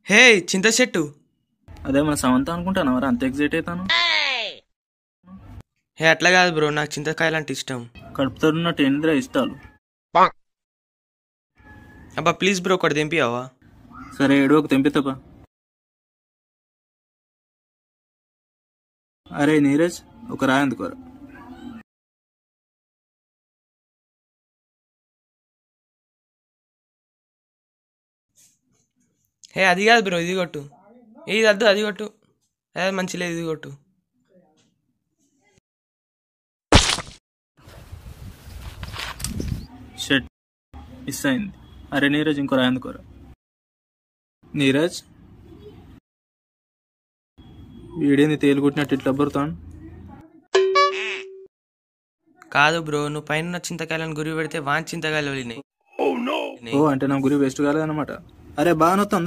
హే చింత చెట్టు. అదే మన సమంత అనుకుంటాను మరి అంత ఎగ్జైట్ అవుతాను. హే అట్లా కాదు బ్రో, నాకు చింతకాయలు అంటే ఇష్టం. కడుపుతోన్నట్టు ఏంద్రా ఇష్టాలు. అబ్బా ప్లీజ్ బ్రో ఒకటి తెంపియావా? సరే ఏడోకి తెంపితపా. అరే నీరజ్ ఒక రాయి అందుకోరా. హే అది కాదు బ్రో, ఇది కొట్టు. ఇది వద్దు, అది కొట్టు. అదే మంచి లేదు, ఇది కొట్టు. షట్ మిస్ అయింది. అరే నీరజ్ ఇంకో రాయి అందుకోరా. నీరజ్ వీడేంది తేలుకుంటున్నట్టు ఇట్లా బరుతాను. కాదు బ్రో, నువ్వు పైన చింతకాయలను గురి పెడితే వాన్ చింతకాయలు వెళ్ళినాయి. ఓ అంటే నా గురి బెస్ట్ కాలేదన్నమాట. అరే బాగా నొత్తాను.